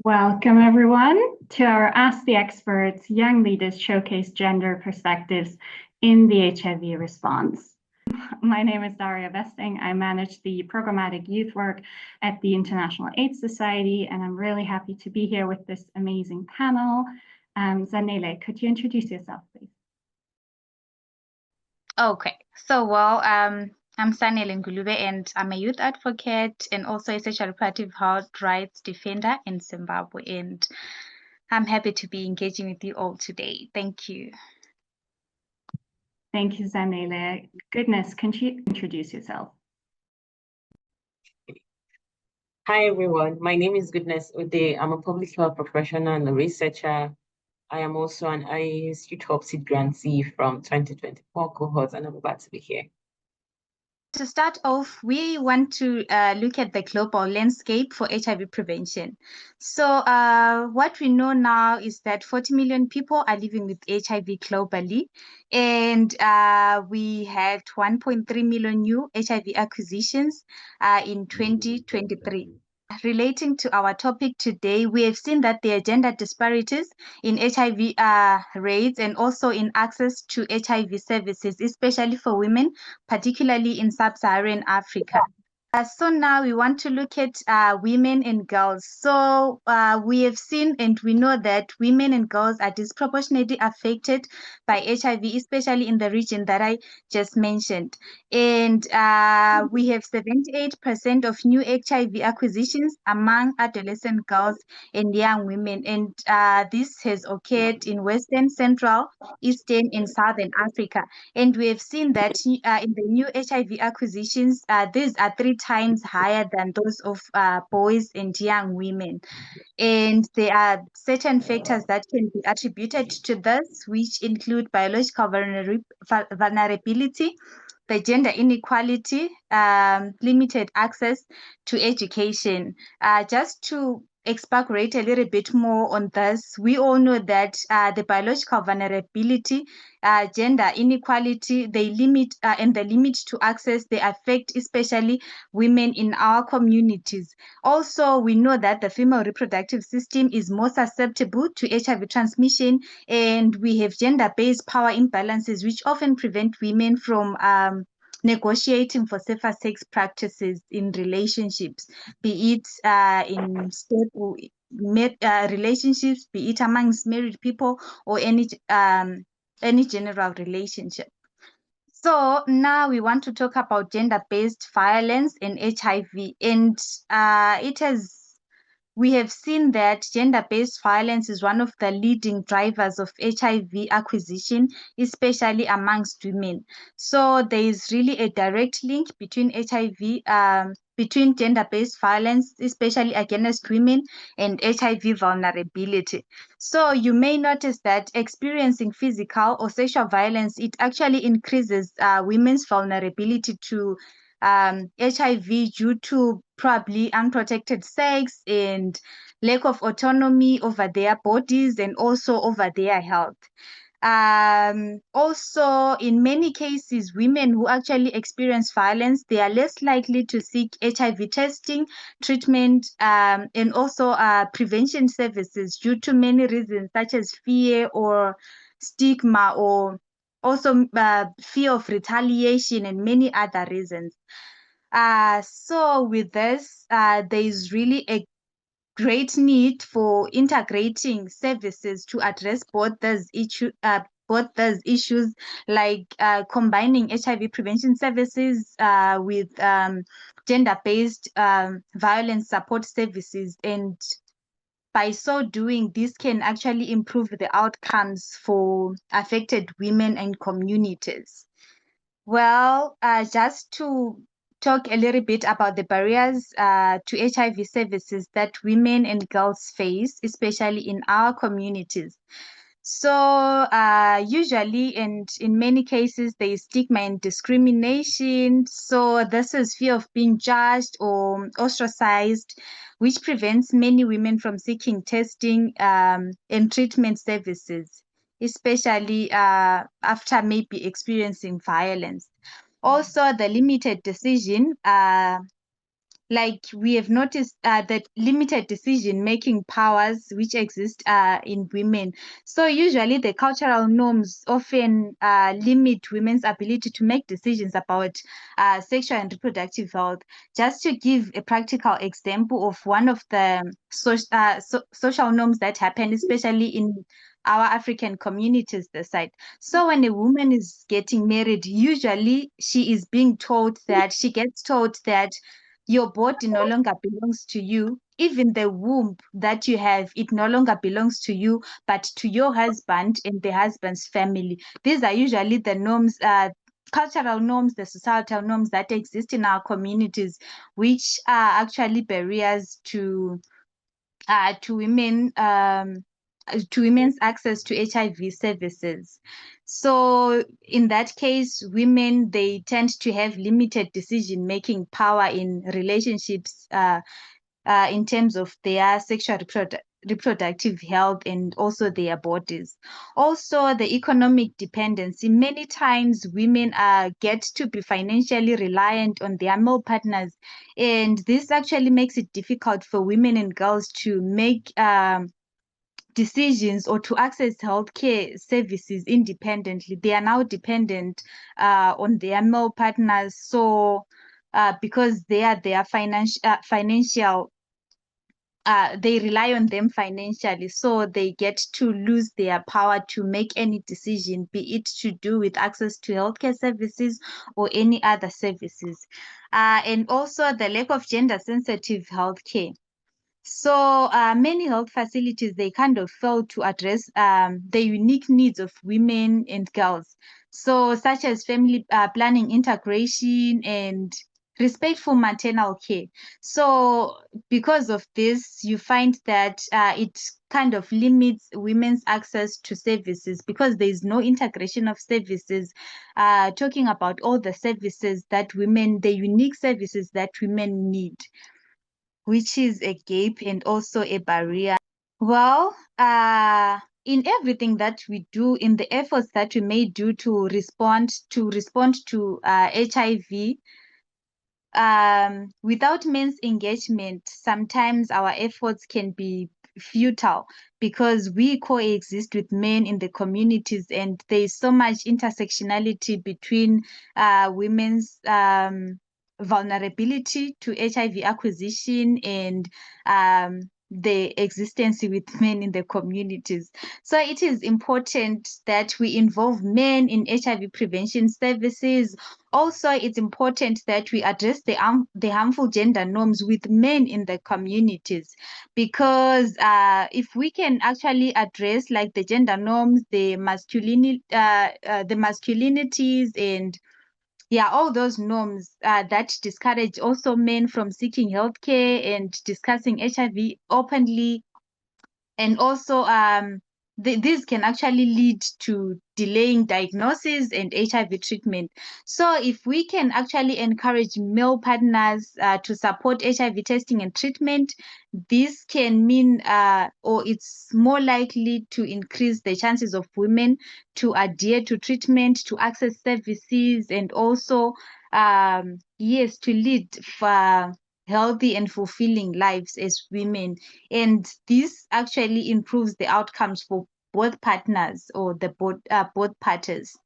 Welcome, everyone, to our Ask the Experts Young Leaders Showcase Gender Perspectives in the HIV Response. My name is Daria Vesting. I manage the programmatic youth work at the International AIDS Society, and I'm really happy to be here with this amazing panel. Zanele, could you introduce yourself, please? Okay, I'm Sanele Ngulube, and I'm a youth advocate and also a sexual reproductive health rights defender in Zimbabwe. And I'm happy to be engaging with you all today. Thank you. Thank you, Zanele. Goodness, can you introduce yourself? Hi, everyone. My name is Goodness Ode. I'm a public health professional and a researcher. I am also an IAS Youth Hub Seed grantee from 2024 cohort, and I'm glad to be here. To start off, we want to look at the global landscape for HIV prevention. So what we know now is that 40 million people are living with HIV globally, and we had 1.3 million new HIV acquisitions in 2023. Relating to our topic today, we have seen that there are gender disparities in HIV rates and also in access to HIV services, especially for women, particularly in sub-Saharan Africa. So now we want to look at women and girls. So we have seen and we know that women and girls are disproportionately affected by HIV, especially in the region that I just mentioned. And we have 78% of new HIV acquisitions among adolescent girls and young women. And this has occurred in Western, Central, Eastern, and Southern Africa. And we have seen that in the new HIV acquisitions, these are 3 times higher than those of boys and young women. And there are certain factors that can be attributed to this, which include biological vulnerability, the gender inequality, limited access to education. Just to expatiate a little bit more on this, we all know that the biological vulnerability, gender inequality, they limit and the limit to access, they affect especially women in our communities. Also, we know that the female reproductive system is more susceptible to HIV transmission, and we have gender-based power imbalances, which often prevent women from negotiating for safer sex practices in relationships, be it in stable relationships, be it amongst married people or any general relationship. So now we want to talk about gender-based violence and HIV, and we have seen that gender-based violence is one of the leading drivers of HIV acquisition, especially amongst women. So there is really a direct link between between gender-based violence, especially against women, and HIV vulnerability. So you may notice that experiencing physical or sexual violence, it actually increases women's vulnerability to HIV due to probably unprotected sex and lack of autonomy over their bodies and also over their health. Also, in many cases, women who actually experience violence, they are less likely to seek HIV testing, treatment, and also prevention services due to many reasons, such as fear or stigma, or also fear of retaliation and many other reasons. So with this, there is really a great need for integrating services to address both those issues, like combining HIV prevention services with gender-based violence support services. And by so doing, this can actually improve the outcomes for affected women and communities. Well, just to talk a little bit about the barriers to HIV services that women and girls face, especially in our communities. So usually, and in many cases, there is stigma and discrimination. So this is fear of being judged or ostracized, which prevents many women from seeking testing and treatment services, especially after maybe experiencing violence. Also, the limited decision like we have noticed that limited decision-making powers which exist in women. So usually the cultural norms often limit women's ability to make decisions about sexual and reproductive health. Just to give a practical example of one of the social norms that happen, especially in our African communities, the side. So when a woman is getting married, usually she is being told that, she gets told that your body no longer belongs to you. Even the womb that you have, it no longer belongs to you, but to your husband and the husband's family. These are usually the norms, cultural norms, the societal norms that exist in our communities, which are actually barriers to women to women's access to HIV services. So in that case, women, they tend to have limited decision-making power in relationships in terms of their sexual reproductive health and also their bodies. Also, the economic dependency. Many times women get to be financially reliant on their male partners, and this actually makes it difficult for women and girls to make decisions or to access healthcare services independently. They are now dependent on their male partners. So because they are their financial they rely on them financially, so they get to lose their power to make any decision, be it to do with access to healthcare services or any other services. And also the lack of gender sensitive healthcare. So many health facilities, they kind of fail to address the unique needs of women and girls. So such as family planning integration and respectful maternal care. So because of this, you find that it kind of limits women's access to services because there is no integration of services, talking about all the services that women, the unique services that women need, which is a gap and also a barrier. Well, in everything that we do, in the efforts that we may do to respond to HIV, without men's engagement, sometimes our efforts can be futile because we coexist with men in the communities, and there is so much intersectionality between women's vulnerability to HIV acquisition and the existence with men in the communities. So it is important that we involve men in HIV prevention services. Also, it's important that we address the harmful gender norms with men in the communities, because if we can actually address like the gender norms, the masculinities, and all those norms that discourage also men from seeking healthcare and discussing HIV openly, and also this can actually lead to delaying diagnosis and HIV treatment. So if we can actually encourage male partners to support HIV testing and treatment, this can mean or it's more likely to increase the chances of women to adhere to treatment, to access services, and also to lead for healthy and fulfilling lives as women. And this actually improves the outcomes for both partners or the both parties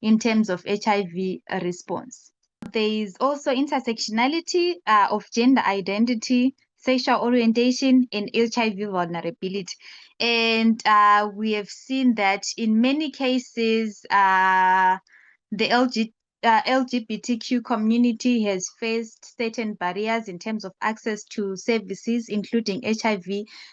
in terms of HIV response. There is also intersectionality of gender identity, sexual orientation, and HIV vulnerability. And we have seen that in many cases, the LGBTQ community has faced certain barriers in terms of access to services, including HIV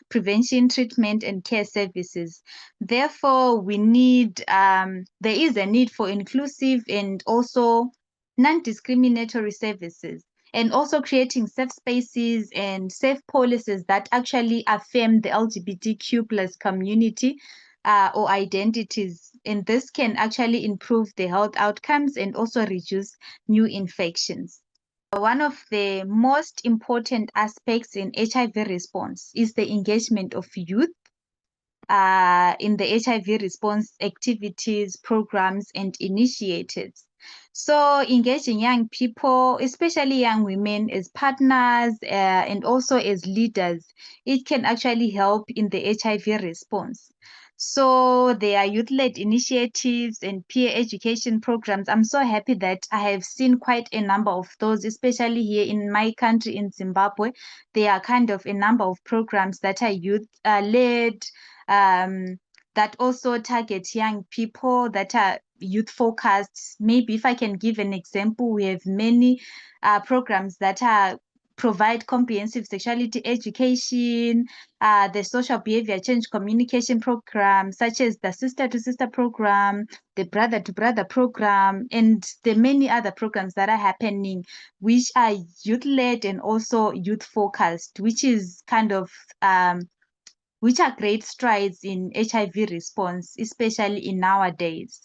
prevention, treatment, and care services. Therefore, there is a need for inclusive and also non-discriminatory services, and also creating safe spaces and safe policies that actually affirm the LGBTQ plus community or identities. And this can actually improve the health outcomes and also reduce new infections. One of the most important aspects in HIV response is the engagement of youth in the HIV response activities, programs, and initiatives. So engaging young people, especially young women, as partners and also as leaders, it can actually help in the HIV response. So there are youth-led initiatives and peer education programs. I'm so happy that I have seen quite a number of those, especially here in my country, in Zimbabwe. There are kind of a number of programs that are youth-led, that also target young people, that are youth focused. Maybe if I can give an example, we have many programs that provide comprehensive sexuality education, the social behavior change communication program, such as the sister to sister program, the brother to brother program, and the many other programs that are happening, which are youth led and also youth focused, which is kind of which are great strides in HIV response, especially in nowadays.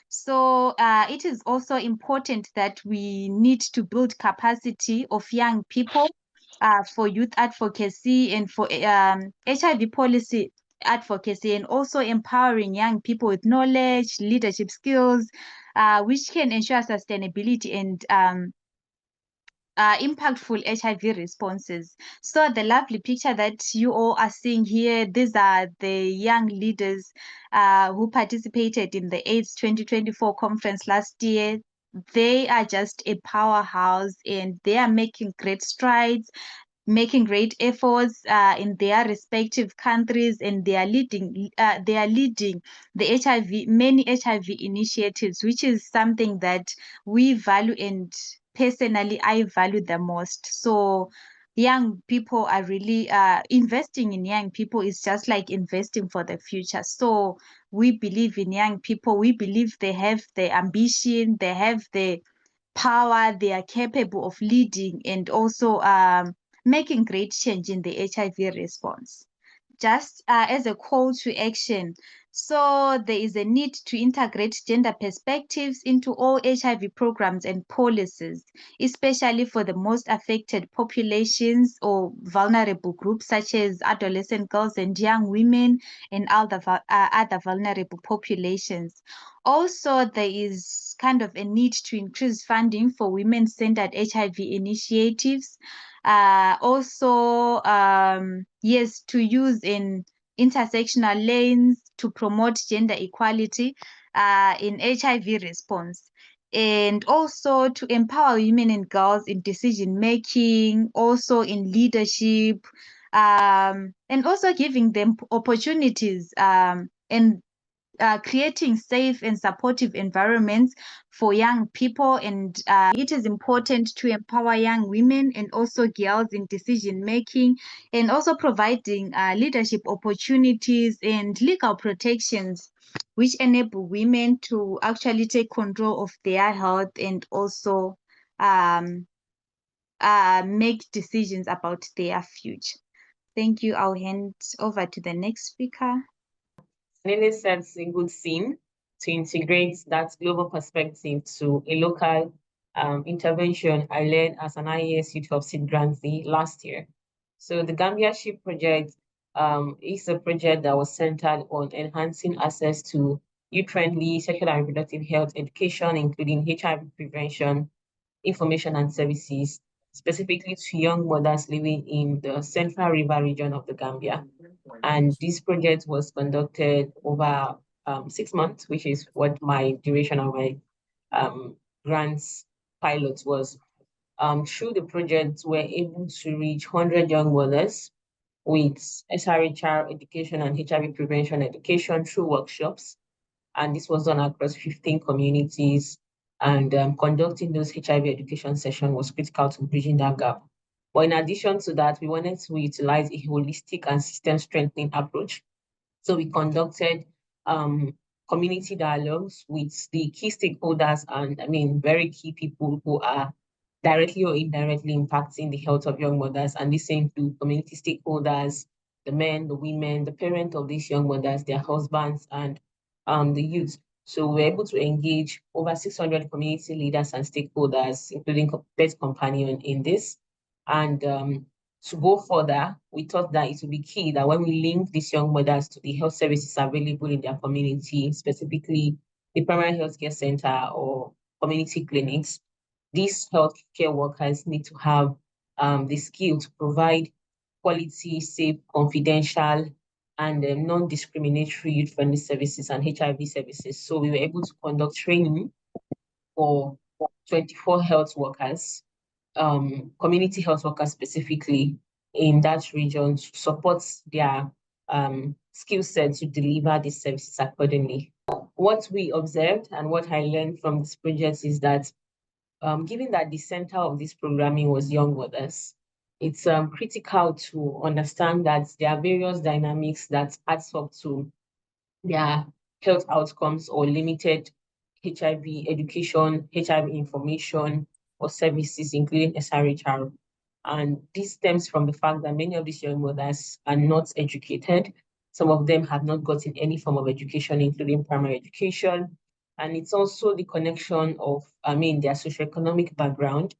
So it is also important that we need to build capacity of young people for youth advocacy and for HIV policy advocacy, and also empowering young people with knowledge, leadership skills, which can ensure sustainability and impactful HIV responses. So the lovely picture that you all are seeing here, these are the young leaders who participated in the AIDS 2024 conference last year. They are just a powerhouse and they are making great strides, making great efforts in their respective countries, and they are leading the many HIV initiatives, which is something that we value, and personally I value the most. So young people are really investing in young people is just like investing for the future. So we believe in young people. We believe they have the ambition, they have the power, they are capable of leading and also making great change in the HIV response. Just as a call to action, so there is a need to integrate gender perspectives into all HIV programs and policies, especially for the most affected populations or vulnerable groups such as adolescent girls and young women and other vulnerable populations. Also, there is kind of a need to increase funding for women-centered HIV initiatives. Also, yes, to use in intersectional lanes to promote gender equality in HIV response, and also to empower women and girls in decision making, also in leadership, and also giving them opportunities and creating safe and supportive environments for young people. And it is important to empower young women and also girls in decision making, and also providing leadership opportunities and legal protections which enable women to actually take control of their health and also make decisions about their future. Thank you. I'll hand over to the next speaker. Really sets a good scene to integrate that global perspective to a local intervention I led as an IAS Youth Upseed grantee last year. So the Gambia Ship project is a project that was centered on enhancing access to youth-friendly sexual and reproductive health education, including HIV prevention, information and services, specifically to young mothers living in the Central River region of the Gambia. And this project was conducted over 6 months, which is what my duration of my grants pilot was. Through the project, we're able to reach 100 young mothers with SRHR education and HIV prevention education through workshops. And this was done across 15 communities. And conducting those HIV education sessions was critical to bridging that gap. But in addition to that, we wanted to utilize a holistic and system strengthening approach. So we conducted community dialogues with the key stakeholders and very key people who are directly or indirectly impacting the health of young mothers. And this includes community stakeholders, the men, the women, the parents of these young mothers, their husbands, and the youth. So we're able to engage over 600 community leaders and stakeholders, including Pet Companion in this. And to go further, we thought that it would be key that when we link these young mothers to the health services available in their community, specifically the primary healthcare center or community clinics, these healthcare workers need to have the skill to provide quality, safe, confidential, and non-discriminatory youth-friendly services and HIV services. So we were able to conduct training for 24 health workers, community health workers specifically in that region, to support their skill set to deliver these services accordingly. What we observed and what I learned from this project is that given that the center of this programming was young mothers, it's critical to understand that there are various dynamics that adds up to their health outcomes or limited HIV education, HIV information, or services, including SRHR. And this stems from the fact that many of these young mothers are not educated. Some of them have not gotten any form of education, including primary education. And it's also the connection of, their socioeconomic background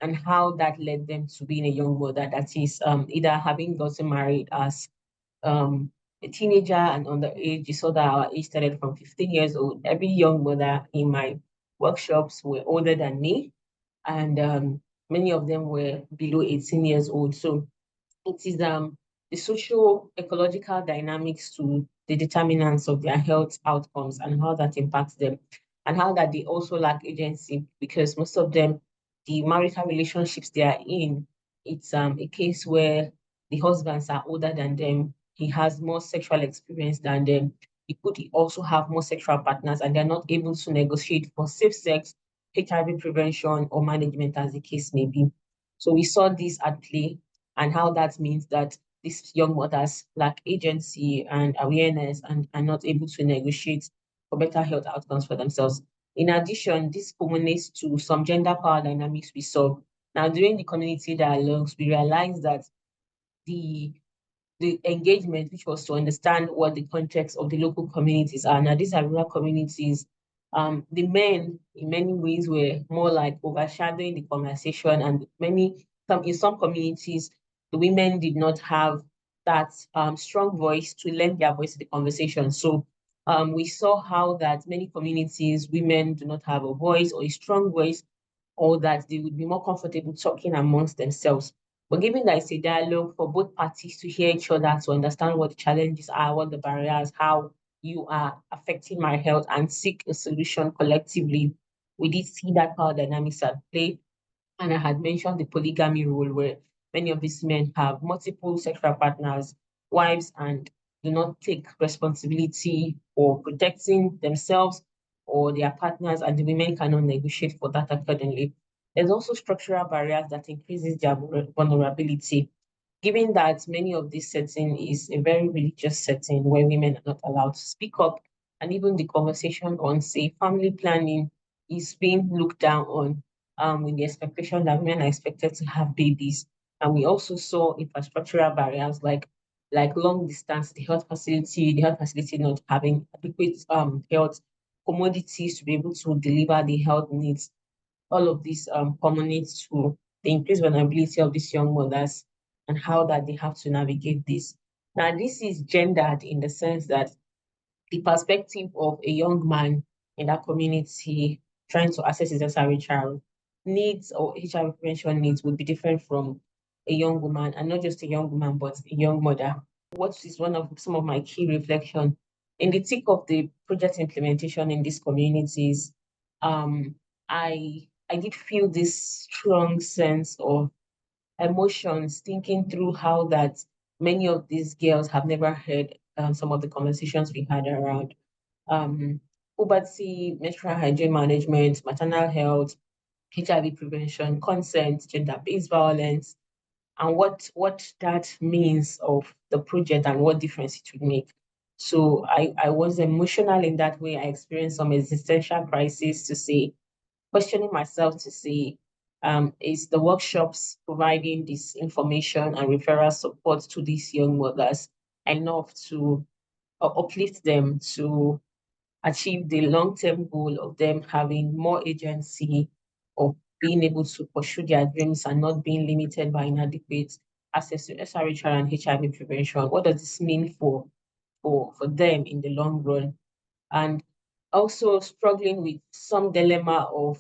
and how that led them to being a young mother that is either having gotten married as a teenager and underage. You saw that our age started from 15 years old. Every young mother in my workshops were older than me, and many of them were below 18 years old. So it is the social ecological dynamics to the determinants of their health outcomes and how that impacts them, and how that they also lack agency because most of them, the marital relationships they are in, it's a case where the husbands are older than them. He has more sexual experience than them. He could also have more sexual partners, and they're not able to negotiate for safe sex, HIV prevention, or management, as the case may be. So we saw this at play, and how that means that these young mothers lack agency and awareness and are not able to negotiate for better health outcomes for themselves. In addition, this culminates to some gender power dynamics we saw. Now, during the community dialogues, we realized that the the engagement, which was to understand what the context of the local communities are. Now, these are rural communities. The men, in many ways, were more like overshadowing the conversation, and in some communities, the women did not have that strong voice to lend their voice to the conversation. So we saw how that many communities, women do not have a voice or a strong voice, or that they would be more comfortable talking amongst themselves. But given that it's a dialogue for both parties to hear each other, to understand what the challenges are, what the barriers, how you are affecting my health, and seek a solution collectively, we did see that power dynamics at play. And I had mentioned the polygamy rule, where many of these men have multiple sexual partners, wives, and do not take responsibility for protecting themselves or their partners, and the women cannot negotiate for that accordingly. There's also structural barriers that increases their vulnerability, given that many of this setting is a very religious setting where women are not allowed to speak up, and even the conversation on, say, family planning is being looked down on, with the expectation that women are expected to have babies. And we also saw infrastructural barriers like long distance, the health facility not having adequate health commodities to be able to deliver the health needs. All of this culminates to the increased vulnerability of these young mothers and how that they have to navigate this. Now, this is gendered in the sense that the perspective of a young man in that community trying to access his SRHR needs or HIV prevention needs would be different from a young woman, and not just a young woman, but a young mother. What is some of my key reflection in the thick of the project implementation in these communities? I did feel this strong sense of emotions, thinking through how that many of these girls have never heard some of the conversations we had around puberty, menstrual hygiene management, maternal health, HIV prevention, consent, gender-based violence, and what that means of the project and what difference it would make. So I was emotional in that way. I experienced some existential crisis to say, questioning myself to see, is the workshops providing this information and referral support to these young mothers enough to uplift them to achieve the long-term goal of them having more agency, of being able to pursue their dreams and not being limited by inadequate access to SRHR and HIV prevention? What does this mean for them in the long run? And also struggling with some dilemma of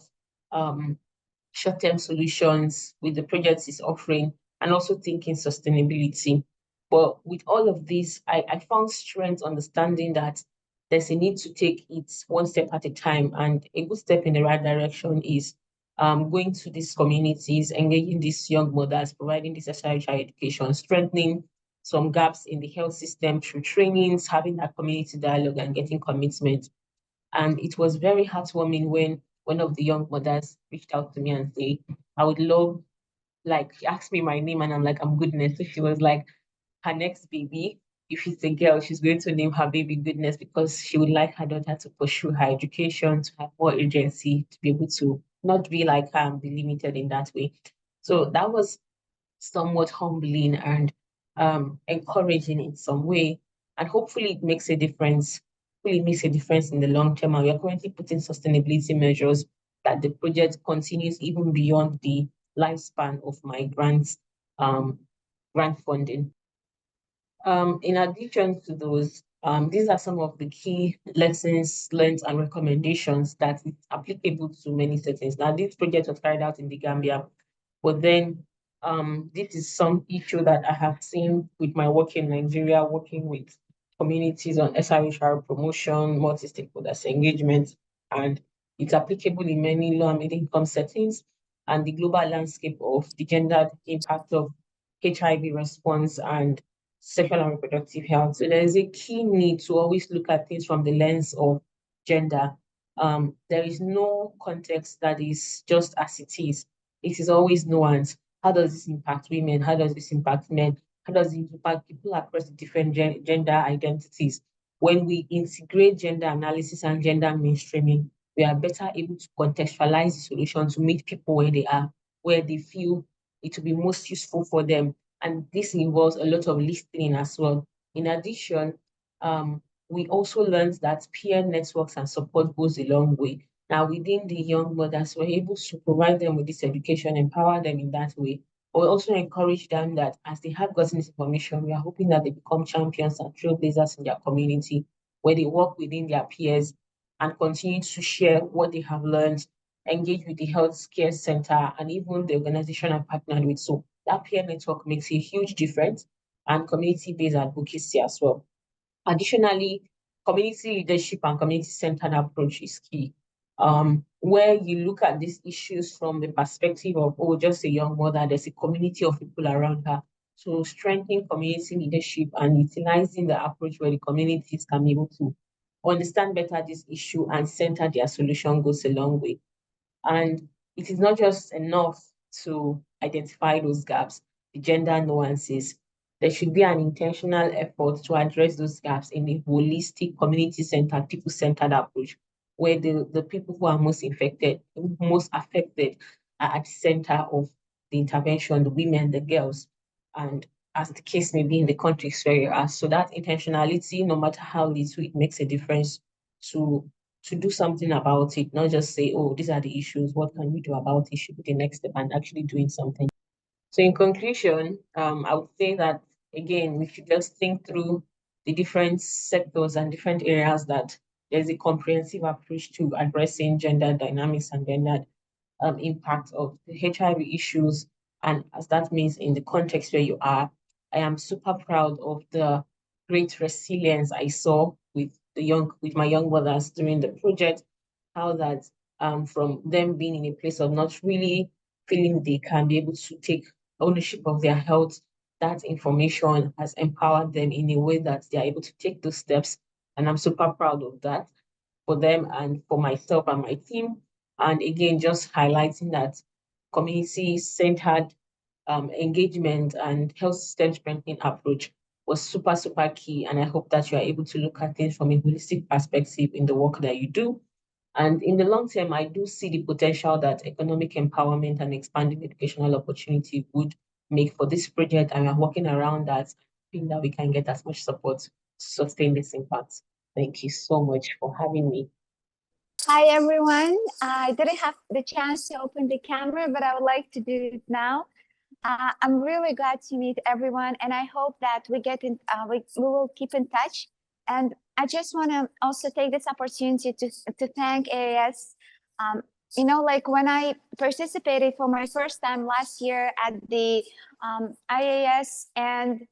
short-term solutions with the projects it's offering, and also thinking sustainability. But with all of this, I found strength understanding that there's a need to take it one step at a time. And a good step in the right direction is going to these communities, engaging these young mothers, providing this SRHI education, strengthening some gaps in the health system through trainings, having that community dialogue and getting commitment. And it was very heartwarming when one of the young mothers reached out to me and said, I would love, like, she asked me my name and I'm like, I'm Goodness. So she was like, her next baby, if it's a girl, she's going to name her baby Goodness because she would like her daughter to pursue her education, to have more agency, to be able to not be like her and be limited in that way. So that was somewhat humbling and encouraging in some way. And hopefully it makes a difference. Hopefully it makes a difference in the long term. And we are currently putting sustainability measures that the project continues even beyond the lifespan of my grant funding. In addition to those, these are some of the key lessons learned and recommendations that is applicable to many settings. Now, this project was carried out in the Gambia, but then this is some issue that I have seen with my work in Nigeria, working with communities on SRHR promotion, multi-stakeholders engagement, and it's applicable in many low and middle income settings, and the global landscape of the gendered impact of HIV response and sexual and reproductive health. So there is a key need to always look at things from the lens of gender. There is no context that is just as it is. It is always nuanced. How does this impact women? How does this impact men? How does it impact people across the different gender identities? When we integrate gender analysis and gender mainstreaming, we are better able to contextualize the solution to meet people where they are, where they feel it will be most useful for them. And this involves a lot of listening as well. In addition, we also learned that peer networks and support goes a long way. Now, within the young mothers, we're able to provide them with this education, empower them in that way. But we also encourage them that as they have gotten this information, we are hoping that they become champions and trailblazers in their community, where they work within their peers and continue to share what they have learned, engage with the health care center and even the organization I'm partnered with. So that peer network makes a huge difference, and community-based advocacy as well. Additionally, community leadership and community-centered approach is key. Where you look at these issues from the perspective of, oh, just a young mother, there's a community of people around her. So strengthening community leadership and utilizing the approach where the communities can be able to understand better this issue and center their solution goes a long way. And it is not just enough to identify those gaps, the gender nuances. There should be an intentional effort to address those gaps in a holistic, community-centered, people-centered approach, where the people who are most affected are at the center of the intervention, the women, the girls, and as the case may be in the countries where you are. So that intentionality, no matter how little, it makes a difference to do something about it, not just say, oh, these are the issues, what can we do about it, should be the next step, and actually doing something. So in conclusion, I would say that, again, we should just think through the different sectors and different areas that there's a comprehensive approach to addressing gender dynamics and gender impact of the HIV issues. And as that means in the context where you are, I am super proud of the great resilience I saw with my young mothers during the project, how that from them being in a place of not really feeling they can be able to take ownership of their health, that information has empowered them in a way that they are able to take those steps. And I'm super proud of that for them and for myself and my team. And again, just highlighting that community-centered engagement and health system strengthening approach was super, super key. And I hope that you are able to look at things from a holistic perspective in the work that you do. And in the long term, I do see the potential that economic empowerment and expanding educational opportunity would make for this project. And we're working around that, hoping that we can get as much support to sustain this impact. Thank you so much for having me. Hi, everyone. I didn't have the chance to open the camera, but I would like to do it now. I'm really glad to meet everyone, and I hope that we will keep in touch And I just want to also take this opportunity to thank AAS. You know, like when I participated for my first time last year at the IAS, and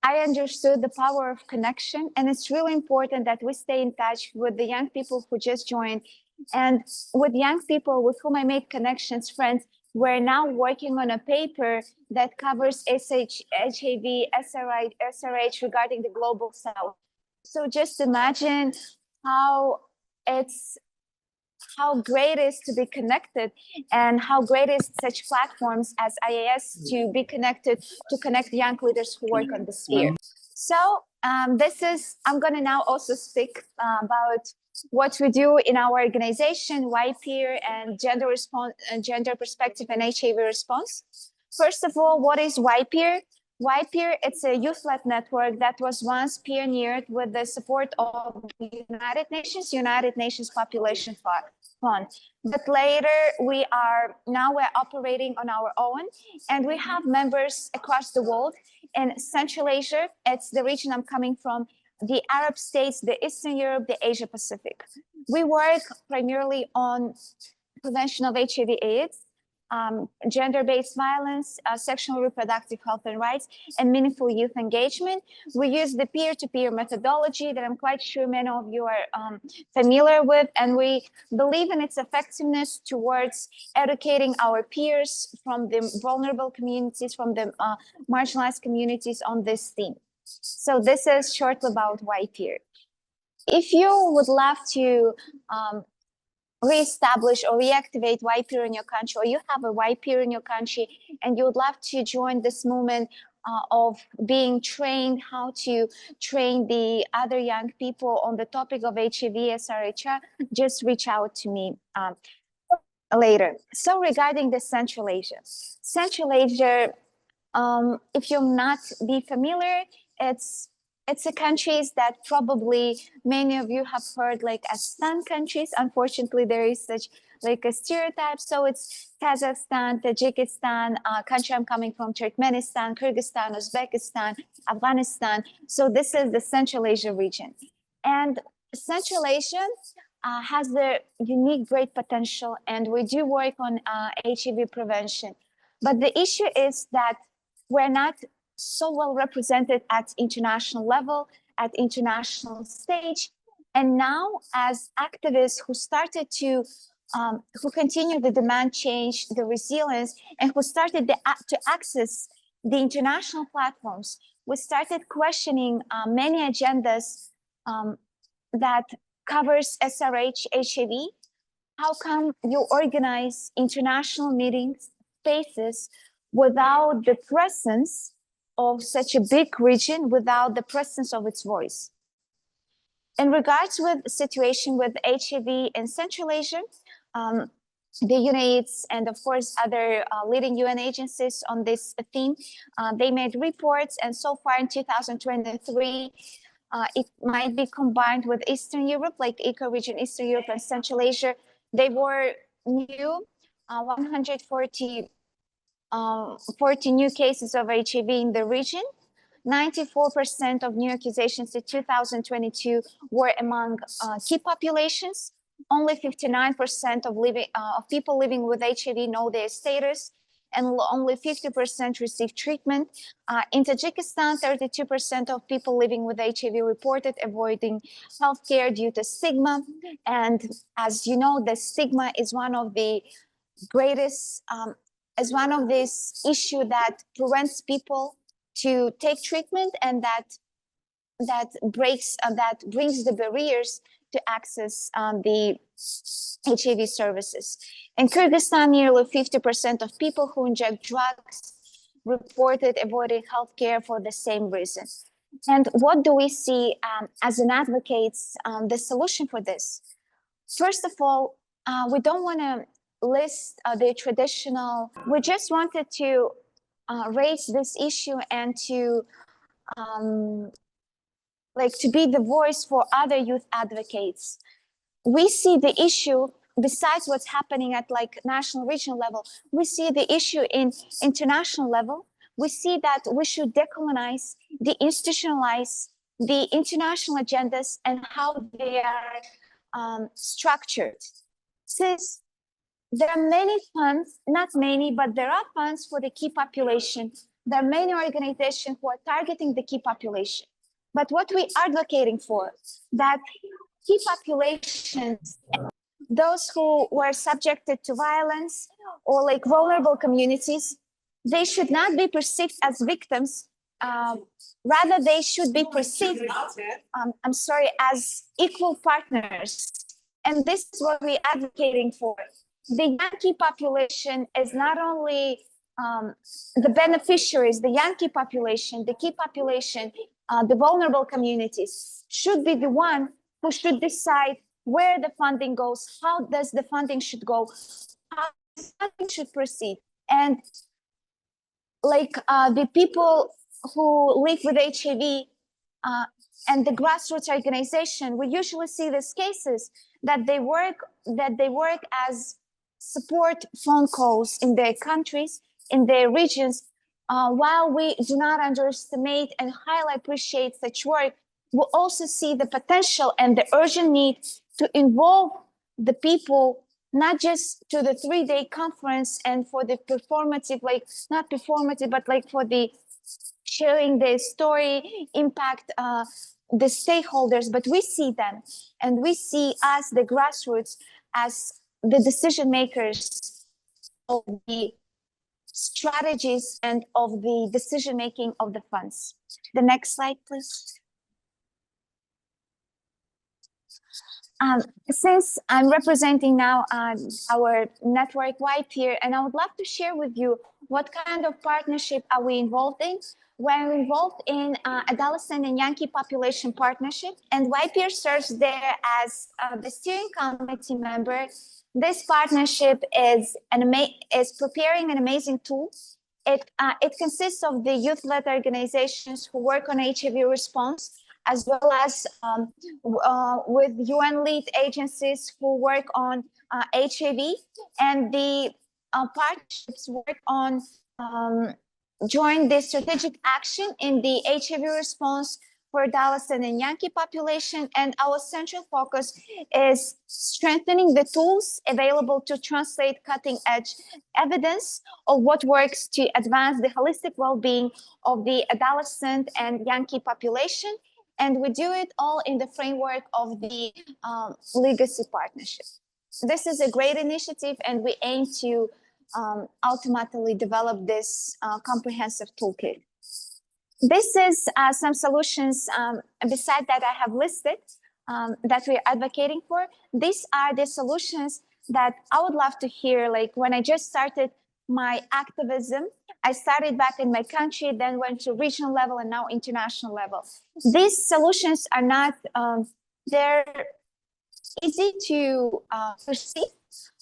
I understood the power of connection, and it's really important that we stay in touch with the young people who just joined, and with young people with whom I made connections, friends. We're now working on a paper that covers HIV, SRH regarding the global south. So just imagine how great it is to be connected, and how great is such platforms as IAS to be connected, to connect young leaders who work on the sphere. So I'm going to now also speak about what we do in our organization, YPeer, and gender perspective and HIV response. First of all, what is YPeer? YPeer, it's a youth-led network that was once pioneered with the support of the United Nations Population Fund. But later we're operating on our own, and we have members across the world. In Central Asia, it's the region I'm coming from, the Arab states, the Eastern Europe, the Asia Pacific. We work primarily on prevention of HIV/AIDS, gender-based violence, sexual and reproductive health and rights, and meaningful youth engagement. We use the peer-to-peer methodology that I'm quite sure many of you are familiar with, and we believe in its effectiveness towards educating our peers from the vulnerable communities, from the marginalized communities on this theme. So this is shortly about YPeer. If you would love to reestablish or reactivate YPeer in your country, or you have a YPeer in your country and you would love to join this movement of being trained, how to train the other young people on the topic of HIV, SRHR, just reach out to me later. So regarding the Central Asia, if you're not be familiar, it's a countries that probably many of you have heard like as stun countries. Unfortunately, there is such like a stereotype. So it's Kazakhstan, Tajikistan, country I'm coming from, Turkmenistan, Kyrgyzstan, Uzbekistan, Afghanistan. So this is the Central Asia region. And Central Asia has the unique great potential, and we do work on HIV prevention. But the issue is that we're not so well represented at international level, at international stage. And now as activists who started to, who continue the demand change, the resilience, and who started to access the international platforms, we started questioning many agendas that covers SRH, HIV. How come you organize international meetings, spaces, without the presence of such a big region, without the presence of its voice? In regards with the situation with HIV in Central Asia, the UNAIDS and of course other leading UN agencies on this theme, they made reports, and so far in 2023, it might be combined with Eastern Europe, like eco-region, Eastern Europe and Central Asia. They were new, 140 40 new cases of HIV in the region. 94% of new accusations in 2022 were among key populations. Only 59% of people living with HIV know their status, and only 50% receive treatment. In Tajikistan, 32% of people living with HIV reported avoiding healthcare due to stigma. And as you know, the stigma is one of the greatest, is one of these issues that prevents people to take treatment, and that brings the barriers to access the HIV services. In Kyrgyzstan, nearly 50% of people who inject drugs reported avoiding healthcare for the same reason. And what do we see as an advocates, the solution for this? First of all, we don't want to list the traditional, we just wanted to raise this issue and to to be the voice for other youth advocates. We see the issue, besides what's happening at national, regional level, we see the issue in international level. We see that we should decolonize, deinstitutionalize the international agendas and how they are structured. Since there are many funds, not many, but there are funds for the key population. There are many organizations who are targeting the key population. But what we are advocating for, that key populations, those who were subjected to violence or like vulnerable communities, they should not be perceived as victims. Rather, they should be perceived, as equal partners. And this is what we're advocating for. The Yankee population is not only the beneficiaries, the Yankee population, the key population, the vulnerable communities should be the one who should decide where the funding goes, how does the funding should go, how the funding should proceed. And like the people who live with HIV and the grassroots organization, we usually see these cases that they work as support phone calls in their countries, in their regions. While we do not underestimate and highly appreciate such work, we also see the potential and the urgent need to involve the people, not just to the 3-day conference and for the performative, like not performative, but like for the sharing the story, impact the stakeholders, but we see them and we see us, the grassroots, as the decision makers of the strategies and of the decision making of the funds. The next slide, please. Since I'm representing now our network YPeer, and I would love to share with you what kind of partnership are we involved in. We're involved in Adolescent and Yankee Population Partnership, and YPeer serves there as the steering committee member. This partnership is preparing an amazing tool. It consists of the youth-led organizations who work on HIV response, as well as with UN lead agencies who work on HIV, and the partnerships work on join the strategic action in the HIV response for adolescent and Yankee population. And our central focus is strengthening the tools available to translate cutting-edge evidence of what works to advance the holistic well-being of the adolescent and Yankee population. And we do it all in the framework of the Legacy Partnership. This is a great initiative, and we aim to ultimately develop this comprehensive toolkit. This is some solutions beside that I have listed that we're advocating for. These are the solutions that I would love to hear. Like when I just started my activism, I started back in my country, then went to regional level and now international level. These solutions are not, they're easy to perceive,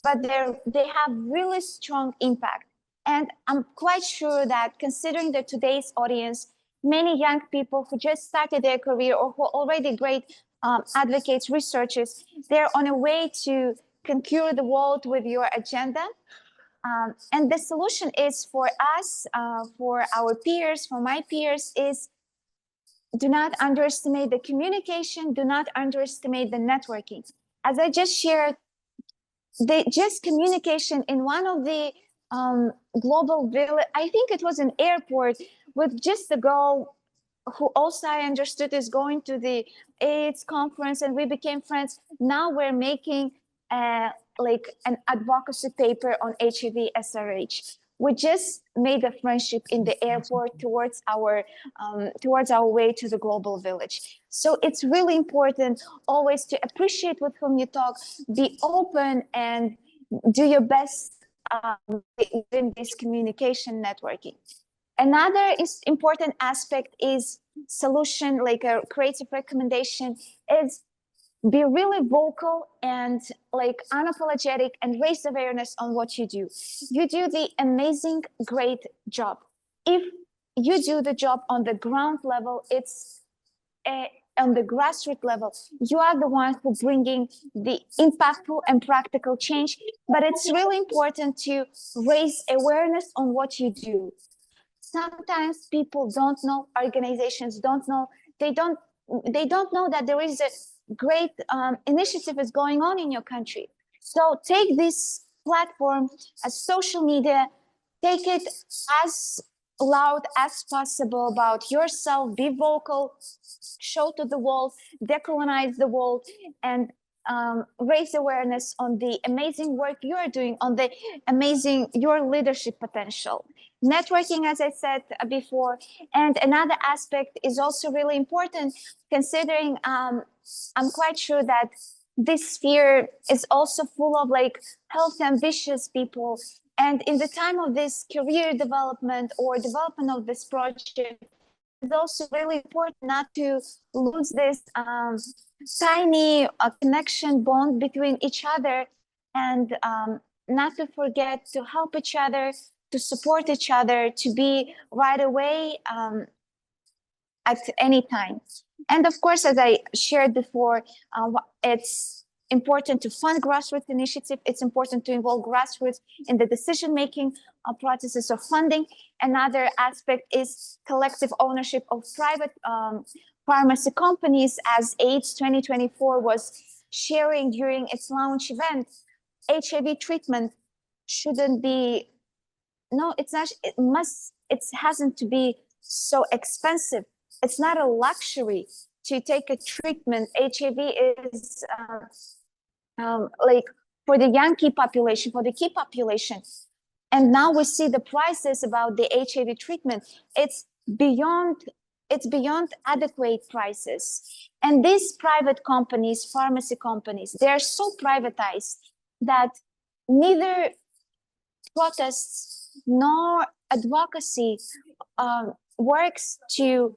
but they have really strong impact. And I'm quite sure that considering that today's audience, many young people who just started their career or who are already great advocates, researchers, they're on a way to conquer the world with your agenda. And the solution is for us, for our peers, for my peers, is do not underestimate the communication, do not underestimate the networking. As I just shared, just communication in one of the global village, I think it was an airport, with just a girl who also I understood is going to the AIDS conference, and we became friends. Now we're making like an advocacy paper on HIV SRH. We just made a friendship in the airport towards our way to the global village. So it's really important always to appreciate with whom you talk, be open, and do your best in this communication networking. Another important aspect is solution, like a creative recommendation, is be really vocal and like unapologetic and raise awareness on what you do. You do the amazing, great job. If you do the job on the ground level, it's on the grassroots level, you are the one who bringing the impactful and practical change, but it's really important to raise awareness on what you do. Sometimes people don't know, organizations don't know, they don't they don't know that there is a great initiative is going on in your country. So take this platform as social media, take it as loud as possible about yourself, be vocal, show to the world, decolonize the world, and raise awareness on the amazing work you're doing, on the amazing, your leadership potential. Networking, as I said before, and another aspect is also really important, considering I'm quite sure that this sphere is also full of like health ambitious people. And in the time of this career development or development of this project, it's also really important not to lose this tiny connection bond between each other, and not to forget to help each other, to support each other, to be right away at any time. And of course, as I shared before, it's important to fund grassroots initiative. It's important to involve grassroots in the decision-making processes of funding. Another aspect is collective ownership of private pharmacy companies, as AIDS 2024 was sharing during its launch event. HIV treatment shouldn't be, no, it's not, it hasn't to be so expensive. It's not a luxury to take a treatment. HIV is like for the young key population, for the key population. And now we see the prices about the HIV treatment. It's beyond adequate prices. And these private companies, pharmacy companies, they're so privatized that neither protests nor advocacy works to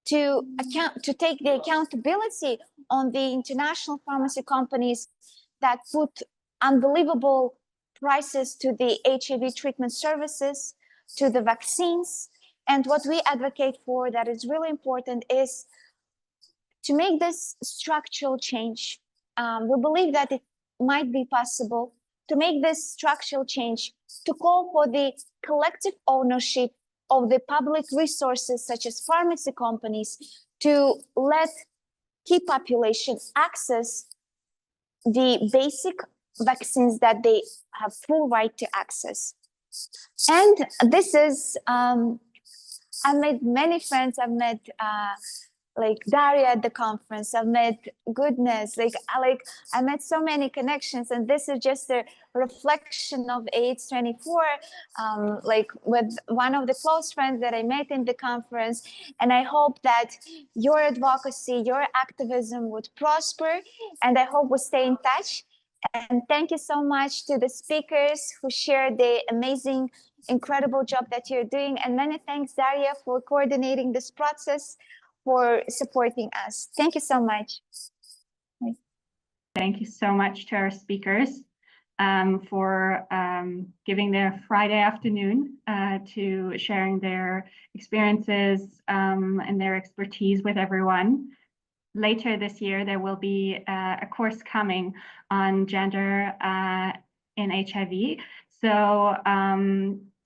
take the accountability on the international pharmacy companies that put unbelievable prices to the HIV treatment services, to the vaccines. And what we advocate for, that is really important, is to make this structural change. We believe that it might be possible to make this structural change, to call for the collective ownership of the public resources, such as pharmacy companies, to let key population access the basic vaccines that they have full right to access. And this is, I made many friends. I've met like Daria at the conference. I've met Goodness. I met so many connections, and this is just a reflection of AIDS 24. Like with one of the close friends that I met in the conference, and I hope that your advocacy, your activism would prosper, and I hope we stay in touch. And thank you so much to the speakers who shared the amazing, incredible job that you're doing. And many thanks, Daria, for coordinating this process, for supporting us. Thank you so much. Thank you so much to our speakers for giving their Friday afternoon to sharing their experiences and their expertise with everyone. Later this year, there will be a course coming on gender in HIV. So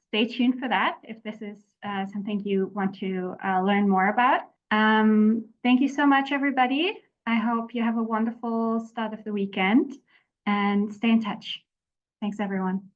stay tuned for that if this is something you want to learn more about. Thank you so much, everybody. I hope you have a wonderful start of the weekend and stay in touch. Thanks, everyone.